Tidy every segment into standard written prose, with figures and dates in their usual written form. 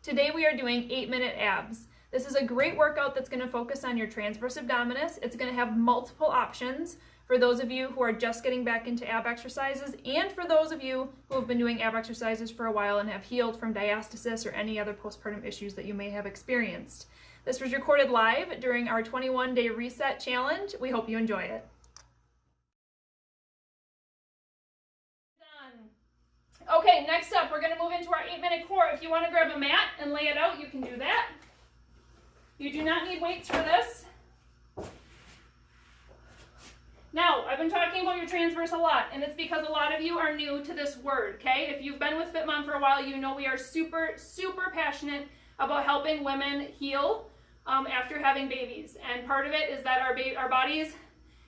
Today we are doing 8-minute abs. This is a great workout that's going to focus on your transverse abdominis. It's going to have multiple options for those of you who are just getting back into ab exercises and for those of you who have been doing ab exercises for a while and have healed from diastasis or any other postpartum issues that you may have experienced. This was recorded live during our 21-day reset challenge. We hope you enjoy it. Okay, next up, we're going to move into our 8-minute core. If you want to grab a mat and lay it out, you can do that. You do not need weights for this. Now, I've been talking about your transverse a lot, and it's because a lot of you are new to this word, okay? If you've been with FitMom for a while, you know we are super, super passionate about helping women heal after having babies. And part of it is that our bodies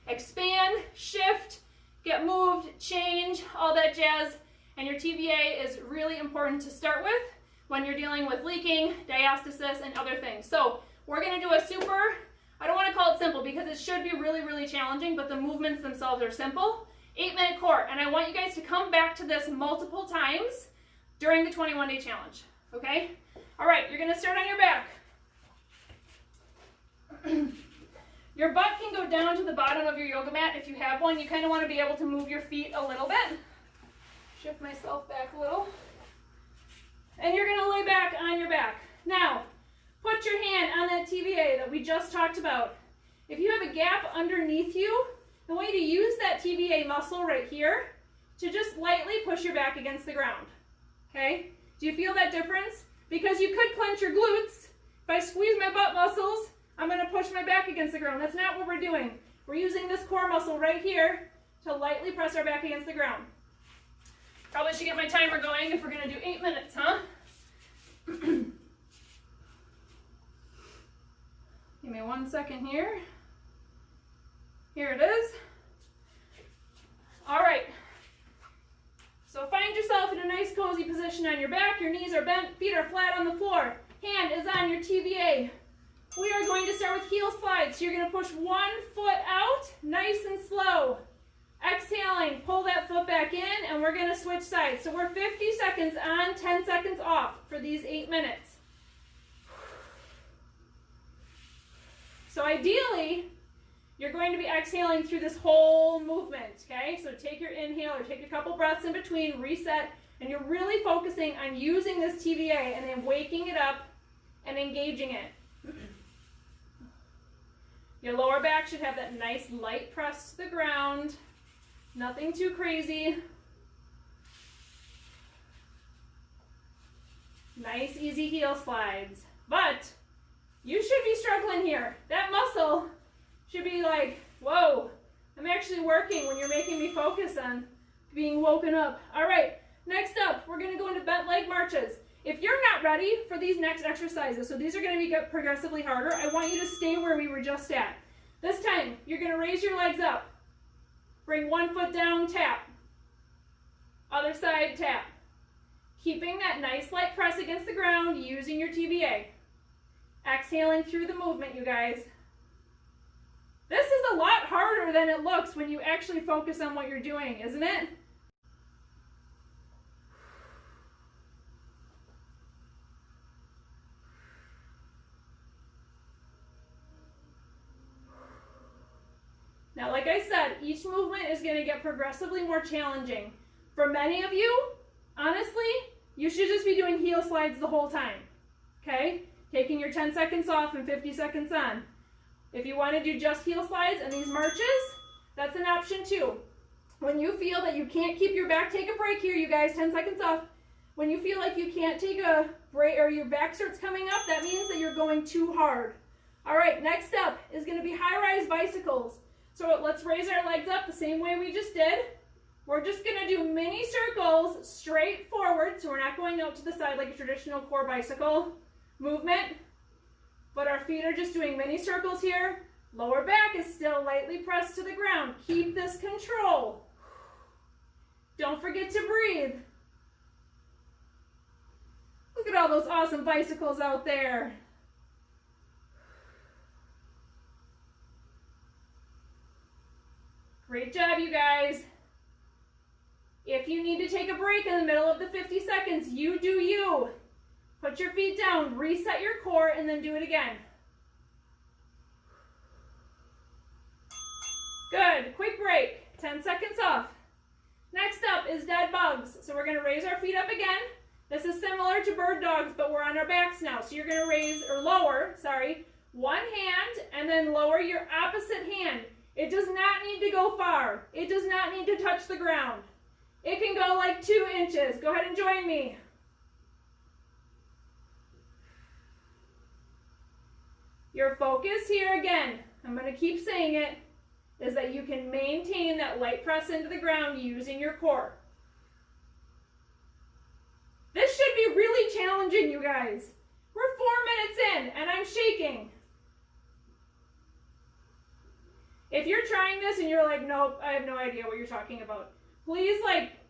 expand, shift, get moved, change, all that jazz. And your TVA is really important to start with when you're dealing with leaking, diastasis, and other things. So we're going to do a super, I don't want to call it simple because it should be really, really challenging, but the movements themselves are simple. 8-minute core. And I want you guys to come back to this multiple times during the 21-day challenge. Okay? All right, you're going to start on your back. Your butt can go down to the bottom of your yoga mat if you have one. You kind of want to be able to move your feet a little bit. Shift myself back a little. And you're going to lay back on your back. Now, put your hand on that TVA that we just talked about. If you have a gap underneath you, I want you to use that TVA muscle right here to just lightly push your back against the ground. Okay? Do you feel that difference? Because you could clench your glutes. If I squeeze my butt muscles, I'm going to push my back against the ground. That's not what we're doing. We're using this core muscle right here to lightly press our back against the ground. Probably should get my timer going if we're going to do 8 minutes, huh? Give me 1 second here. Here it is. All right. So find yourself in a nice cozy position on your back. Your knees are bent, feet are flat on the floor. Hand is on your TVA. We are going to start with heel slides. So you're going to push one foot out, nice and slow. Exhaling, pull that foot back in, and we're going to switch sides. So we're 50 seconds on, 10 seconds off for these 8 minutes. So ideally, you're going to be exhaling through this whole movement, okay? So take your inhale or take a couple breaths in between, reset, and you're really focusing on using this TVA and then waking it up and engaging it. Your lower back should have that nice light press to the ground. Nothing too crazy. Nice, easy heel slides. But you should be struggling here. That muscle should be like, whoa, I'm actually working when you're making me focus on being woken up. All right, next up, we're going to go into bent leg marches. If you're not ready for these next exercises, so these are going to be progressively harder, I want you to stay where we were just at. This time, you're going to raise your legs up. Bring one foot down, tap. Other side, tap. Keeping that nice light press against the ground, using your TVA. Exhaling through the movement, you guys. This is a lot harder than it looks when you actually focus on what you're doing, isn't it? Now, like I said, each movement is going to get progressively more challenging. For many of you, honestly, you should just be doing heel slides the whole time, okay? Taking your 10 seconds off and 50 seconds on. If you want to do just heel slides and these marches, that's an option too. When you feel that you can't keep your back, take a break here, you guys, 10 seconds off. When you feel like you can't take a break or your back starts coming up, that means that you're going too hard. All right, next up is going to be high-rise bicycles. So let's raise our legs up the same way we just did. We're just going to do mini circles straight forward, so we're not going out to the side like a traditional core bicycle movement, but our feet are just doing mini circles here. Lower back is still lightly pressed to the ground. Keep this control. Don't forget to breathe. Look at all those awesome bicycles out there. Great job, you guys. If you need to take a break in the middle of the 50 seconds, you do you. Put your feet down, reset your core, and then do it again. Good, quick break, 10 seconds off. Next up is dead bugs. So we're gonna raise our feet up again. This is similar to bird dogs, but we're on our backs now. So you're gonna lower one hand and then lower your opposite hand. It does not need to go far. It does not need to touch the ground. It can go like 2 inches. Go ahead and join me. Your focus here again, I'm gonna keep saying it, is that you can maintain that light press into the ground using your core. This should be really challenging, you guys. We're 4 minutes in and I'm shaking. If you're trying this and you're like, nope, I have no idea what you're talking about, please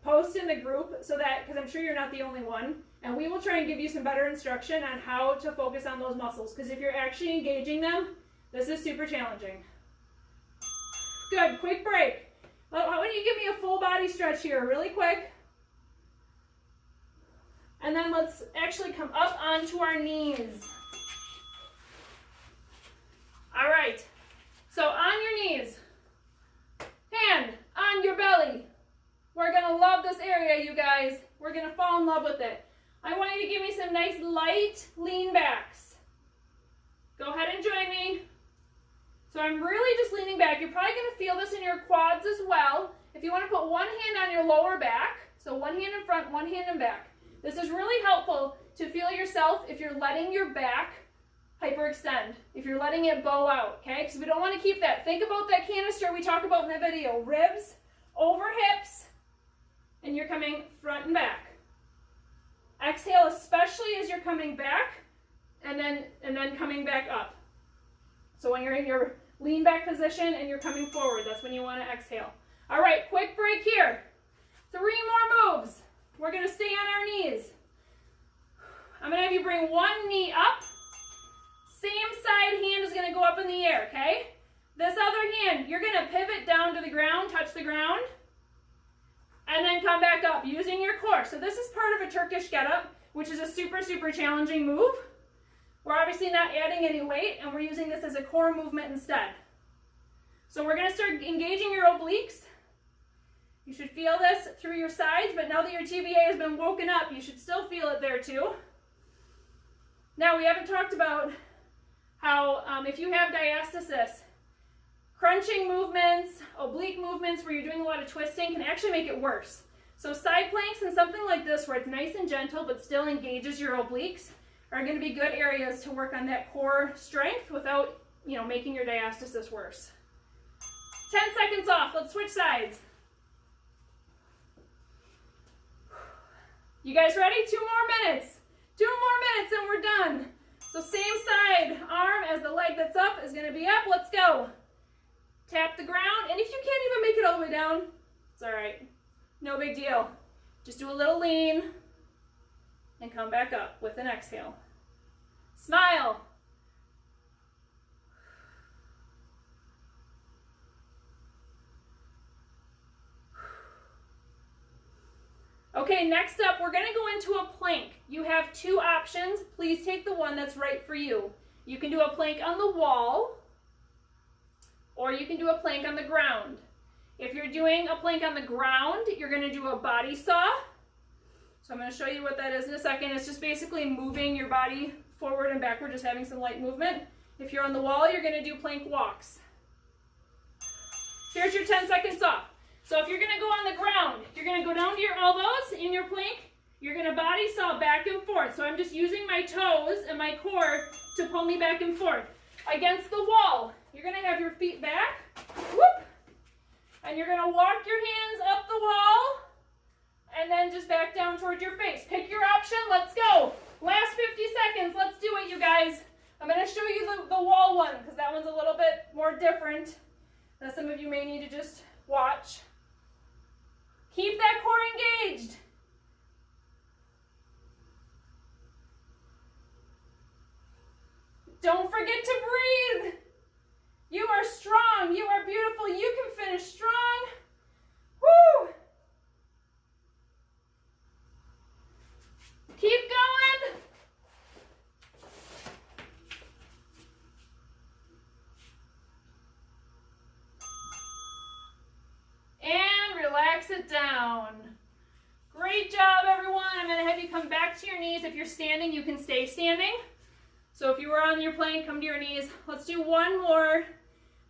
post in the group so that, because I'm sure you're not the only one, and we will try and give you some better instruction on how to focus on those muscles, because if you're actually engaging them, this is super challenging. Good, quick break. Why don't you give me a full body stretch here, really quick. And then let's actually come up onto our knees. All right, so on your knees, hand on your belly. We're gonna love this area, you guys. We're gonna fall in love with it. I want you to give me some nice light lean backs. Go ahead and join me. So I'm really just leaning back. You're probably gonna feel this in your quads as well. If you wanna put one hand on your lower back, so one hand in front, one hand in back. This is really helpful to feel yourself if you're letting your back hyperextend, if you're letting it bow out, okay? Because we don't want to keep that. Think about that canister we talked about in the video. Ribs over hips, and you're coming front and back. Exhale, especially as you're coming back, and then coming back up. So when you're in your lean back position and you're coming forward, that's when you want to exhale. All right, quick break here. 3 more moves. We're going to stay on our knees. I'm going to have you bring one knee up. Same side hand is going to go up in the air, okay? This other hand, you're going to pivot down to the ground, touch the ground, and then come back up using your core. So this is part of a Turkish getup, which is a super, super challenging move. We're obviously not adding any weight, and we're using this as a core movement instead. So we're going to start engaging your obliques. You should feel this through your sides, but now that your TVA has been woken up, you should still feel it there too. Now, we haven't talked about how if you have diastasis, crunching movements, oblique movements where you're doing a lot of twisting can actually make it worse. So side planks and something like this where it's nice and gentle but still engages your obliques are going to be good areas to work on that core strength without, making your diastasis worse. 10 seconds off. Let's switch sides. You guys ready? 2 more minutes. 2 more minutes and we're done. So same side arm as the leg that's up is going to be up. Let's go. Tap the ground. And if you can't even make it all the way down, it's all right. No big deal. Just do a little lean and come back up with an exhale. Smile. Okay, next up, we're going to go into a plank. You have 2 options. Please take the one that's right for you. You can do a plank on the wall, or you can do a plank on the ground. If you're doing a plank on the ground, you're going to do a body saw. So I'm going to show you what that is in a second. It's just basically moving your body forward and backward, just having some light movement. If you're on the wall, you're going to do plank walks. Here's your 10 seconds off. So if you're going to go on the ground, you're going to go down to your elbows in your plank. You're going to body saw back and forth. So I'm just using my toes and my core to pull me back and forth. Against the wall, you're going to have your feet back. Whoop! And you're going to walk your hands up the wall and then just back down towards your face. Pick your option. Let's go. Last 50 seconds. Let's do it, you guys. I'm going to show you the wall one because that one's a little bit more different that some of you may need to just watch. Keep that core engaged. Don't forget to breathe. You are strong. You are beautiful. You can finish strong. Woo! Keep going. have you come back to your knees. If you're standing, you can stay standing. So if you were on your plank, come to your knees. Let's do one more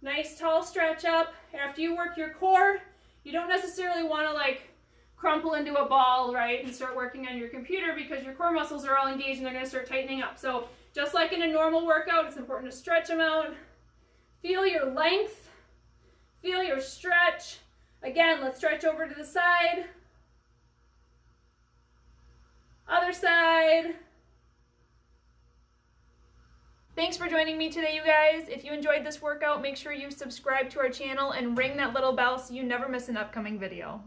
nice tall stretch up. After you work your core, you don't necessarily want to like crumple into a ball, right, and start working on your computer because your core muscles are all engaged and they're going to start tightening up. So just like in a normal workout, it's important to stretch them out. Feel your length. Feel your stretch. Again, let's stretch over to the side. Other side. Thanks for joining me today, you guys. If you enjoyed this workout, make sure you subscribe to our channel and ring that little bell so you never miss an upcoming video.